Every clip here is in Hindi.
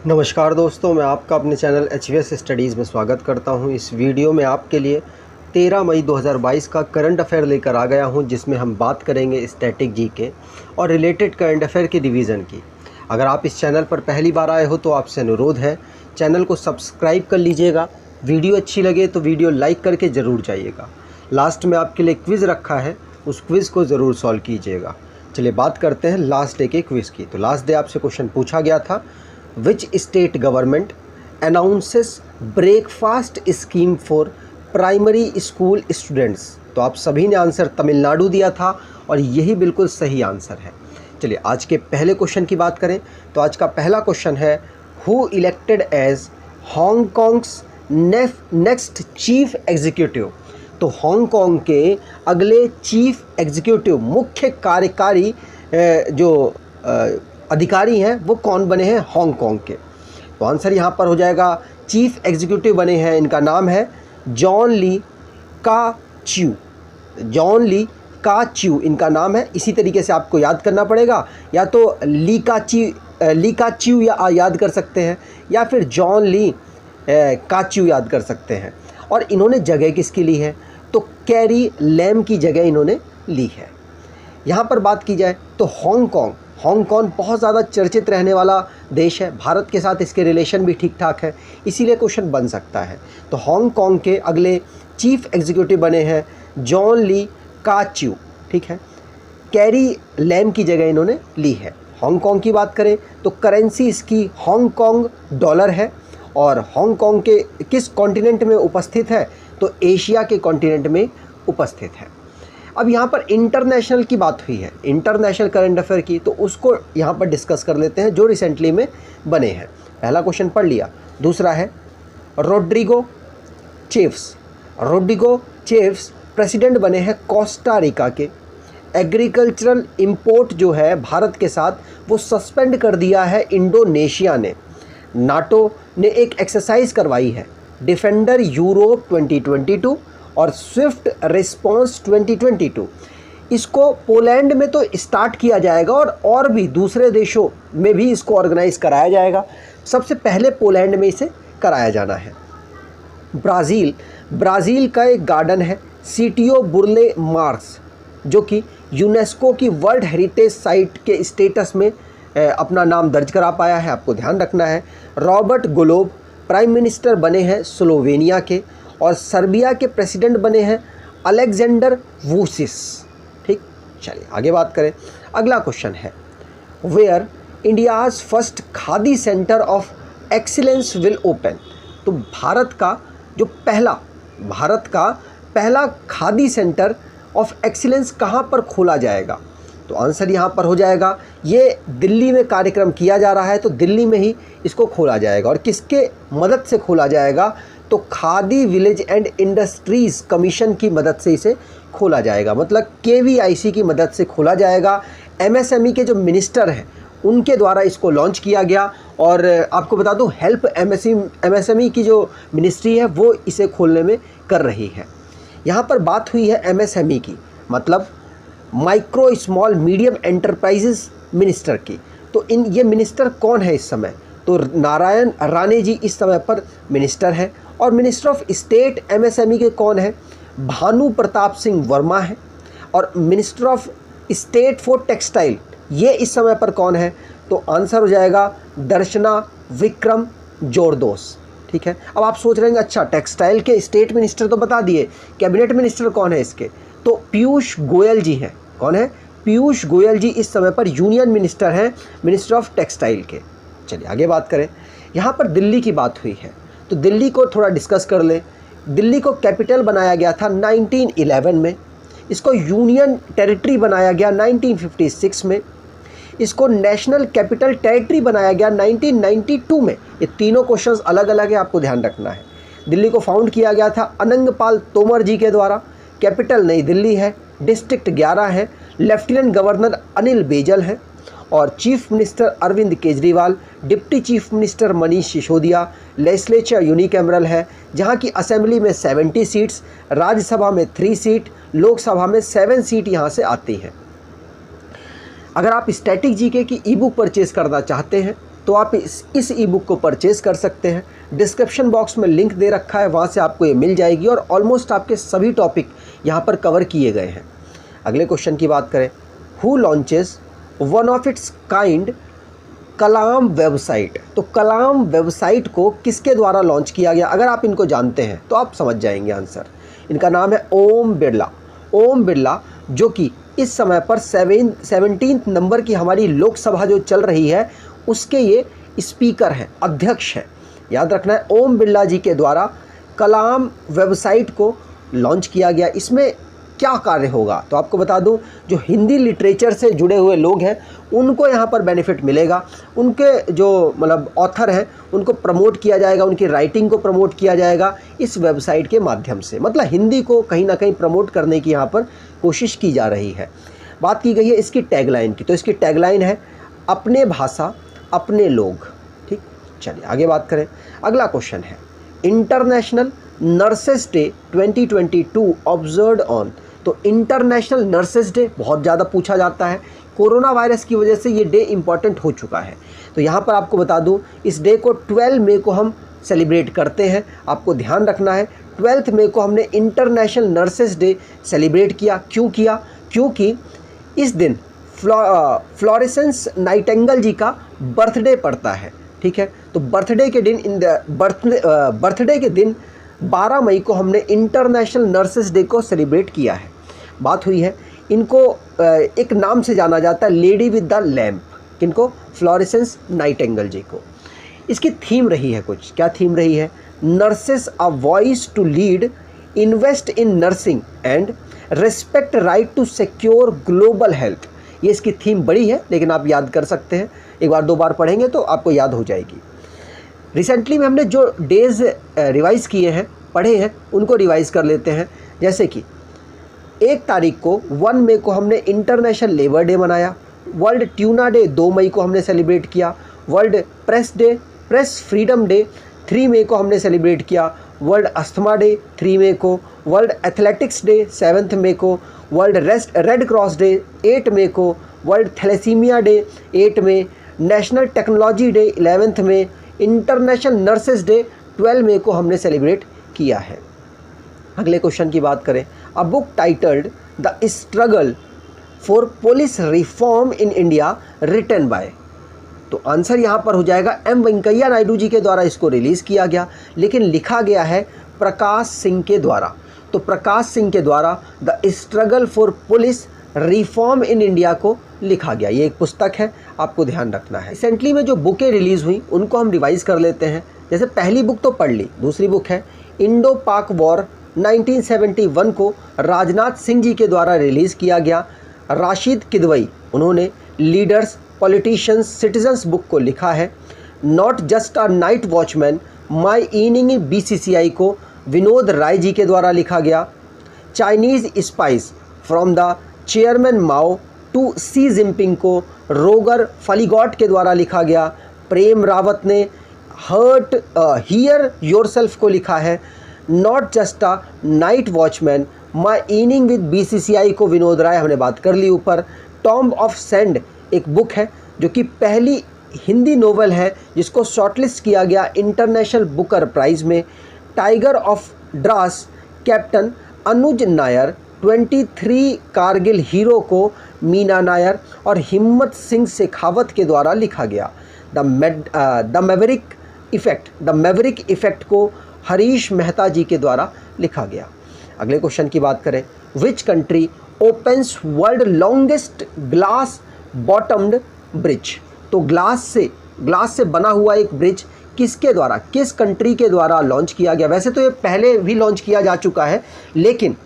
नमस्कार दोस्तों, मैं आपका अपने चैनल HVS स्टडीज़ में स्वागत करता हूं। इस वीडियो में आपके लिए 13 मई 2022 का करंट अफेयर लेकर आ गया हूं, जिसमें हम बात करेंगे स्टैटिक जीके और रिलेटेड करंट अफेयर की रिवीजन की। अगर आप इस चैनल पर पहली बार आए हो तो आपसे अनुरोध है, चैनल को सब्सक्राइब कर लीजिएगा। वीडियो अच्छी लगे तो वीडियो लाइक करके ज़रूर जाइएगा। लास्ट में आपके लिए क्विज़ रखा है, उस क्विज़ को ज़रूर सॉल्व कीजिएगा। चलिए बात करते हैं लास्ट डे के क्विज़ की। तो लास्ट डे आपसे क्वेश्चन पूछा गया था, Which state government announces breakfast scheme for primary school students? तो आप सभी ने आंसर तमिलनाडु दिया था और यही बिल्कुल सही आंसर है। चलिए आज के पहले क्वेश्चन की बात करें तो आज का पहला क्वेश्चन है, who elected as Hong Kong's next chief executive? तो हांगकांग के अगले चीफ एग्जीक्यूटिव, मुख्य कार्यकारी जो अधिकारी हैं वो कौन बने हैं हांगकांग के? तो आंसर यहाँ पर हो जाएगा, चीफ एग्जीक्यूटिव बने हैं, इनका नाम है जॉन ली का च्यू। जॉन ली का च्यू इनका नाम है। इसी तरीके से आपको याद करना पड़ेगा, या तो ली का च्यू या याद कर सकते हैं, या फिर जॉन ली का च्यू याद कर सकते हैं। और इन्होंने जगह किसकी ली है? तो कैरी लैम की जगह इन्होंने ली है। यहाँ पर बात की जाए तो हांगकांग बहुत ज़्यादा चर्चित रहने वाला देश है, भारत के साथ इसके रिलेशन भी ठीक ठाक है, इसीलिए क्वेश्चन बन सकता है। तो हांगकांग के अगले चीफ एग्जीक्यूटिव बने हैं जॉन ली का च्यू, ठीक है। कैरी लैम की जगह इन्होंने ली है। हांगकांग की बात करें तो करेंसी इसकी हांगकांग डॉलर है, और हांगकांग के किस कॉन्टिनेंट में उपस्थित है? तो एशिया के कॉन्टिनेंट में उपस्थित है। अब यहाँ पर इंटरनेशनल की बात हुई है, इंटरनेशनल करंट अफेयर की, तो उसको यहाँ पर डिस्कस कर लेते हैं जो रिसेंटली में बने हैं। पहला क्वेश्चन पढ़ लिया। दूसरा है, रोड्रिगो चेव्स प्रेसिडेंट बने हैं कोस्टा रिका के। एग्रीकल्चरल इंपोर्ट जो है भारत के साथ वो सस्पेंड कर दिया है इंडोनेशिया ने। नाटो ने एक एक्सरसाइज करवाई है, डिफेंडर यूरोप 2022 और स्विफ्ट रिस्पॉन्स 2022। इसको पोलैंड में तो स्टार्ट किया जाएगा और भी दूसरे देशों में भी इसको ऑर्गेनाइज कराया जाएगा। सबसे पहले पोलैंड में इसे कराया जाना है। ब्राज़ील का एक गार्डन है सिटियो बुर्ले मार्स, जो कि यूनेस्को की वर्ल्ड हेरिटेज साइट के स्टेटस में अपना नाम दर्ज करा पाया है, आपको ध्यान रखना है। रॉबर्ट गोलोब प्राइम मिनिस्टर बने हैं स्लोवेनिया के, और सर्बिया के प्रेसिडेंट बने हैं अलेक्जेंडर वूसिस, ठीक। चलिए आगे बात करें। अगला क्वेश्चन है, where India's first khadi centre of excellence will open? तो भारत का पहला खादी सेंटर ऑफ एक्सीलेंस कहाँ पर खोला जाएगा? तो आंसर यहाँ पर हो जाएगा, ये दिल्ली में कार्यक्रम किया जा रहा है, तो दिल्ली में ही इसको खोला जाएगा। और किसके मदद से खोला जाएगा? तो khadi village and industries commission की मदद से इसे खोला जाएगा, मतलब KVIC की मदद से खोला जाएगा। MSME के जो मिनिस्टर हैं उनके द्वारा इसको लॉन्च किया गया। और आपको बता दूं, हेल्प MSME की जो मिनिस्ट्री है वो इसे खोलने में कर रही है। यहाँ पर बात हुई है MSME की, मतलब micro small medium enterprises minister की। तो ये मिनिस्टर कौन है इस समय? तो नारायण राणे जी इस समय पर मिनिस्टर है। और मिनिस्टर ऑफ स्टेट MSME के कौन है? भानु प्रताप सिंह वर्मा है। और minister of state for textile, ये इस समय पर कौन है? तो आंसर हो जाएगा दर्शना विक्रम जोरदोस, ठीक है। अब आप सोच रहे हैं, अच्छा टेक्सटाइल के स्टेट मिनिस्टर तो बता दिए, कैबिनेट मिनिस्टर कौन है इसके? तो पीयूष गोयल जी हैं। कौन है? पीयूष गोयल जी इस समय पर यूनियन मिनिस्टर हैं, मिनिस्टर ऑफ टेक्सटाइल के। चलिए आगे बात करें। यहाँ पर दिल्ली की बात हुई है, तो दिल्ली को थोड़ा डिस्कस कर लें। दिल्ली को कैपिटल बनाया गया था 1911 में, इसको यूनियन टेरिटरी बनाया गया 1956 में, इसको नेशनल कैपिटल टेरिटरी बनाया गया 1992 में। ये तीनों क्वेश्चंस अलग अलग है, आपको ध्यान रखना है। दिल्ली को फाउंड किया गया था अनंगपाल तोमर जी के द्वारा। कैपिटल नई दिल्ली है, डिस्ट्रिक्ट 11 है, लेफ्टिनेंट गवर्नर अनिल बेजल हैं, और chief minister Arvind Kejriwal, deputy chief minister Manish Sisodia. Legislature unicameral है, जहां की असेंबली में 70 सीट्स, राज्यसभा में 3 सीट, लोकसभा में 7 सीट यहां से आती हैं। अगर आप स्टैटिक जीके की ई बुक परचेज़ करना चाहते हैं तो आप इस ई बुक को परचेज़ कर सकते हैं। डिस्क्रिप्शन बॉक्स में लिंक दे रखा है, वहाँ से आपको ये मिल जाएगी और ऑलमोस्ट आपके सभी टॉपिक यहाँ पर कवर किए गए हैं। अगले क्वेश्चन की बात करें, who launches one of its kind Kalam website. तो कलाम वेबसाइट को किसके द्वारा लॉन्च किया गया? अगर आप इनको जानते हैं तो आप समझ जाएंगे आंसर। इनका नाम है ओम बिरला। ओम बिरला जो कि इस समय पर 17 नंबर की हमारी लोकसभा जो चल रही है उसके ये स्पीकर हैं, अध्यक्ष हैं। याद रखना है, ओम बिरला जी के द्वारा कलाम वेबसाइट को लॉन्च किया गया। इसमें क्या कार्य होगा तो आपको बता दूं, जो हिंदी लिटरेचर से जुड़े हुए लोग हैं उनको यहाँ पर बेनिफिट मिलेगा। उनके जो मतलब ऑथर हैं उनको प्रमोट किया जाएगा, उनकी राइटिंग को प्रमोट किया जाएगा इस वेबसाइट के माध्यम से। मतलब हिंदी को कहीं ना कहीं प्रमोट करने की यहाँ पर कोशिश की जा रही है। बात की गई है इसकी टैगलाइन की, तो इसकी टैगलाइन है अपने भाषा अपने लोग। ठीक, चलिए आगे बात करें। अगला क्वेश्चन है, international nurses day 2022 observed on. तो इंटरनेशनल नर्सेस डे बहुत ज़्यादा पूछा जाता है, कोरोना वायरस की वजह से ये डे इम्पॉर्टेंट हो चुका है। तो यहाँ पर आपको बता दूँ, इस डे को 12 मई को हम सेलिब्रेट करते हैं। आपको ध्यान रखना है 12 मई को हमने इंटरनेशनल नर्सेस डे सेलिब्रेट किया। क्यों किया? क्योंकि इस दिन फ्लोरेसेंस नाइटिंगेल जी का बर्थडे पड़ता है। ठीक है, तो बर्थडे के दिन 12 मई को हमने इंटरनेशनल नर्सेस डे को सेलिब्रेट किया है। बात हुई है, इनको एक नाम से जाना जाता है, लेडी विद द लैम्प। किनको? फ्लोरेसेंस नाइटिंगेल जी को। इसकी थीम रही है कुछ, क्या थीम रही है? Nurses a voice to lead, invest in nursing and respect right to secure global health. ये इसकी थीम बड़ी है लेकिन आप याद कर सकते हैं, एक बार दो बार पढ़ेंगे तो आपको याद हो जाएगी। रिसेंटली में हमने जो डेज़ रिवाइज़ किए हैं, पढ़े हैं, उनको रिवाइज़ कर लेते हैं। जैसे कि 1 तारीख को 1 मई को हमने इंटरनेशनल लेबर डे मनाया। वर्ल्ड ट्यूना डे 2 मई को हमने सेलिब्रेट किया। World press day, press freedom day 3 मई को हमने सेलिब्रेट किया। वर्ल्ड अस्थमा डे 3 मई को। वर्ल्ड एथलेटिक्स डे 7 मई को। वर्ल्ड रेड क्रॉस डे 8 मई को। वर्ल्ड थैलेसीमिया डे 8 मई। नेशनल टेक्नोलॉजी डे 11 मई। इंटरनेशनल नर्सेस डे 12 मई को हमने सेलिब्रेट किया है। अगले क्वेश्चन की बात करें, a book titled the struggle for police reform in India written by. तो आंसर यहाँ पर हो जाएगा एम वेंकैया नायडू जी के द्वारा इसको रिलीज़ किया गया, लेकिन लिखा गया है प्रकाश सिंह के द्वारा। तो प्रकाश सिंह के द्वारा the struggle for police reform in India को लिखा गया। ये एक पुस्तक है, आपको ध्यान रखना है। रिसेंटली में जो बुकें रिलीज़ हुई उनको हम रिवाइज कर लेते हैं। जैसे पहली बुक तो पढ़ ली, दूसरी बुक है इंडो पाक वॉर 1971 को राजनाथ सिंह जी के द्वारा रिलीज़ किया गया। राशिद किदवई, उन्होंने लीडर्स पॉलिटिशियंस सिटीजन्स बुक को लिखा है। Not just a night watchman my inning in BCCI को विनोद राय जी के द्वारा लिखा गया। Chinese spies from the chairman Mao to Xi Jinping को रोगर फलीगॉट के द्वारा लिखा गया। प्रेम रावत ने हियर योरसेल्फ को लिखा है। Not just a night watchman my inning with BCCI को विनोद राय, हमने बात कर ली ऊपर। टॉम्ब ऑफ सैंड एक बुक है जो कि पहली हिंदी नोवेल है जिसको शॉर्टलिस्ट किया गया इंटरनेशनल बुकर प्राइज़ में। Tiger of draws captain Anuj Nair 23 Kargil hero को मीना नायर और हिम्मत सिंह शेखावत के द्वारा लिखा गया। द मैवरिक इफ़ेक्ट को हरीश मेहता जी के द्वारा लिखा गया। अगले क्वेश्चन की बात करें, which country opens world longest glass बॉटम्ड bridge. तो ग्लास से बना हुआ एक ब्रिज किसके द्वारा, किस कंट्री के द्वारा लॉन्च किया गया? वैसे तो ये पहले भी लॉन्च किया जा चुका है लेकिन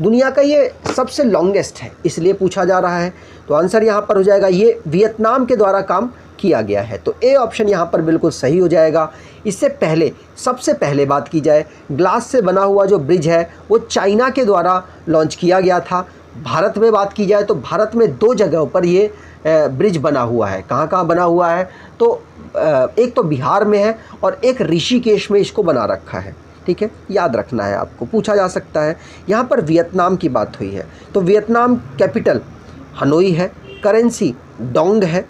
दुनिया का ये सबसे लॉन्गेस्ट है, इसलिए पूछा जा रहा है। तो आंसर यहाँ पर हो जाएगा ये वियतनाम के द्वारा काम किया गया है। तो ए ऑप्शन यहाँ पर बिल्कुल सही हो जाएगा। इससे पहले सबसे पहले बात की जाए, ग्लास से बना हुआ जो ब्रिज है वो चाइना के द्वारा लॉन्च किया गया था। भारत में बात की जाए तो भारत में 2 जगहों पर ये ब्रिज बना हुआ है। कहाँ कहाँ बना हुआ है? तो एक तो बिहार में है और एक ऋषिकेश में इसको बना रखा है। ठीक है, याद रखना है, आपको पूछा जा सकता है। यहाँ पर वियतनाम की बात हुई है तो वियतनाम कैपिटल हनोई है, करेंसी डोंग है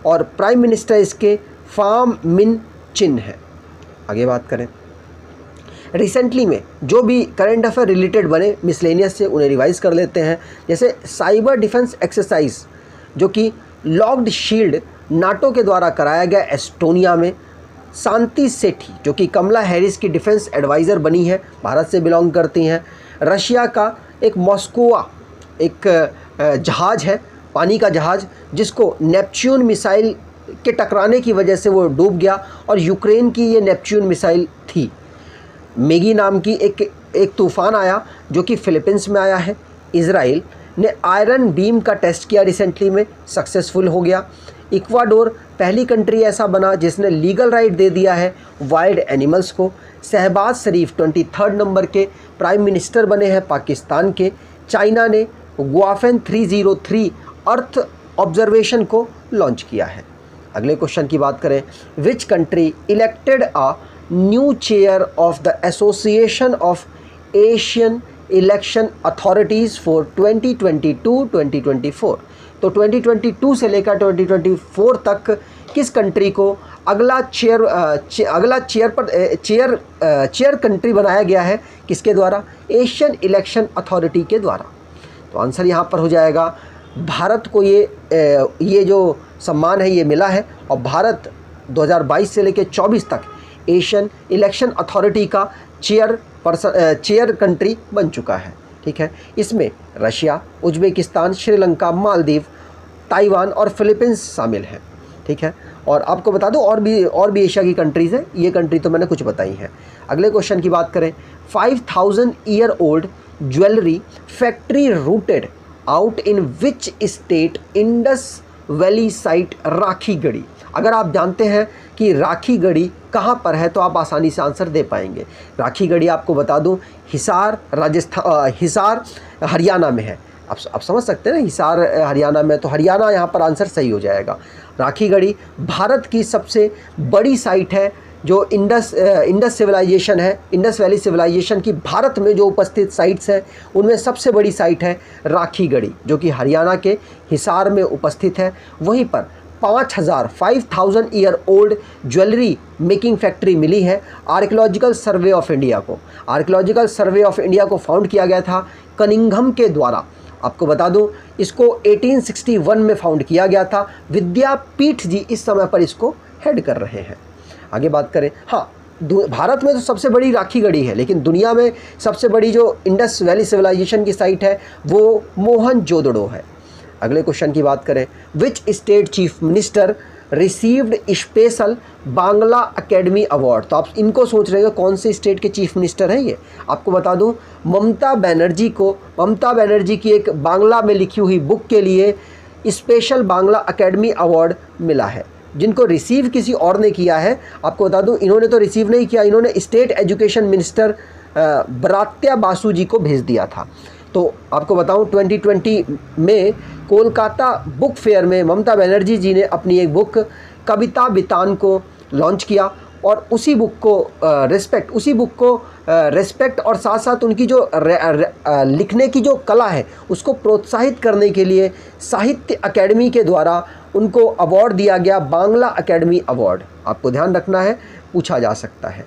और प्राइम मिनिस्टर इसके फाम मिन चिन है। आगे बात करें, रिसेंटली में जो भी करंट अफेयर रिलेटेड बने मिसलेनियस से उन्हें रिवाइज कर लेते हैं। जैसे साइबर डिफेंस एक्सरसाइज जो कि लॉक्ड शील्ड नाटो के द्वारा कराया गया एस्टोनिया में। शांति सेठी जो कि कमला हैरिस की डिफेंस एडवाइज़र बनी है, भारत से बिलोंग करती हैं। रशिया का एक मॉस्कोवा एक जहाज़ है, पानी का जहाज़, जिसको नेपच्यून मिसाइल के टकराने की वजह से वो डूब गया और यूक्रेन की ये नेपच्यून मिसाइल थी। मेगी नाम की एक तूफ़ान आया जो कि फिलीपींस में आया है। इजराइल ने आयरन बीम का टेस्ट किया रिसेंटली में, सक्सेसफुल हो गया। इक्वाडोर पहली कंट्री ऐसा बना जिसने लीगल राइट दे दिया है वाइल्ड एनिमल्स को। शहबाज शरीफ 23rd नंबर के प्राइम मिनिस्टर बने हैं पाकिस्तान के। चाइना ने गुआफेन 303 अर्थ ऑब्जर्वेशन को लॉन्च किया है। अगले क्वेश्चन की बात करें, which country elected a new chair of the association of Asian election authorities for 2022-2024। तो 2022 से लेकर 2024 तक किस कंट्री को अगला चेयर कंट्री बनाया गया है, किसके द्वारा? एशियन इलेक्शन अथॉरिटी के द्वारा। तो आंसर यहाँ पर हो जाएगा भारत को ये जो सम्मान है ये मिला है और भारत 2022 से लेकर 24 तक एशियन इलेक्शन अथॉरिटी का चेयर कंट्री बन चुका है। ठीक है, इसमें Russia, Uzbekistan, Sri Lanka, Maldives, Taiwan और फिलीपींस शामिल हैं। ठीक है, और आपको बता दूं और भी एशिया की कंट्रीज़ हैं, ये कंट्री तो मैंने कुछ बताई हैं। अगले क्वेश्चन की बात करें, 5000 year old jewellery factory rooted out in which state Indus valley site Rakhigarhi. अगर आप जानते हैं कि राखीगढ़ी कहाँ पर है तो आप आसानी से आंसर दे पाएंगे। राखीगढ़ी आपको बता दूं हिसार हिसार हरियाणा में है। आप समझ सकते हैं ना, हिसार हरियाणा में, तो हरियाणा यहाँ पर आंसर सही हो जाएगा। राखीगढ़ी भारत की सबसे बड़ी साइट है जो इंडस सिविलाइजेशन है, इंडस वैली सिविलाइजेशन की भारत में जो उपस्थित साइट्स हैं उनमें सबसे बड़ी साइट है राखीगढ़ी जो कि हरियाणा के हिसार में उपस्थित है। वहीं पर 5000 year old jewellery making factory मिली है आर्कियोलॉजिकल सर्वे ऑफ इंडिया को। आर्कियोलॉजिकल सर्वे ऑफ इंडिया को फाउंड किया गया था कनिंघम के द्वारा। आपको बता दूं इसको 1861 में फाउंड किया गया था। विद्यापीठ जी इस समय पर इसको हेड कर रहे हैं। आगे बात करें, हाँ, भारत में तो सबसे बड़ी राखीगढ़ी है, लेकिन दुनिया में सबसे बड़ी जो इंडस वैली सिविलाइजेशन की साइट है वो मोहनजोदड़ो है। अगले क्वेश्चन की बात करें, which state chief minister received special Bangla academy award. तो आप इनको सोच रहे हो कौन से स्टेट के चीफ मिनिस्टर हैं ये। आपको बता दूं ममता बनर्जी की एक बांग्ला में लिखी हुई बुक के लिए स्पेशल बांग्ला अकेडमी अवार्ड मिला है। जिनको रिसीव किसी और ने किया है, आपको बता दूं इन्होंने तो रिसीव नहीं किया, इन्होंने स्टेट एजुकेशन मिनिस्टर ब्रात्या बासु जी को भेज दिया था। तो आपको बताऊं 2020 में कोलकाता बुक फेयर में ममता बनर्जी जी ने अपनी एक बुक कविता बितान को लॉन्च किया और उसी बुक को रेस्पेक्ट और साथ साथ उनकी जो लिखने की जो कला है उसको प्रोत्साहित करने के लिए साहित्य अकेडमी के द्वारा उनको अवार्ड दिया गया, बांग्ला अकेडमी अवार्ड। आपको ध्यान रखना है, पूछा जा सकता है।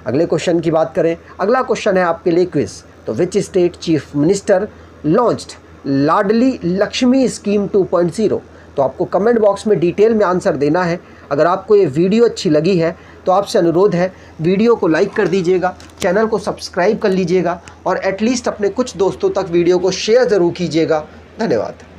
अगले क्वेश्चन की बात करें, अगला क्वेश्चन है आपके लिए क्विज। तो which state chief minister launched Ladli Lakshmi scheme 2.0। तो आपको कमेंट बॉक्स में डिटेल में आंसर देना है। अगर आपको ये वीडियो अच्छी लगी है तो आपसे अनुरोध है वीडियो को लाइक कर दीजिएगा, चैनल को सब्सक्राइब कर लीजिएगा और एटलीस्ट अपने कुछ दोस्तों तक वीडियो को शेयर ज़रूर कीजिएगा। धन्यवाद।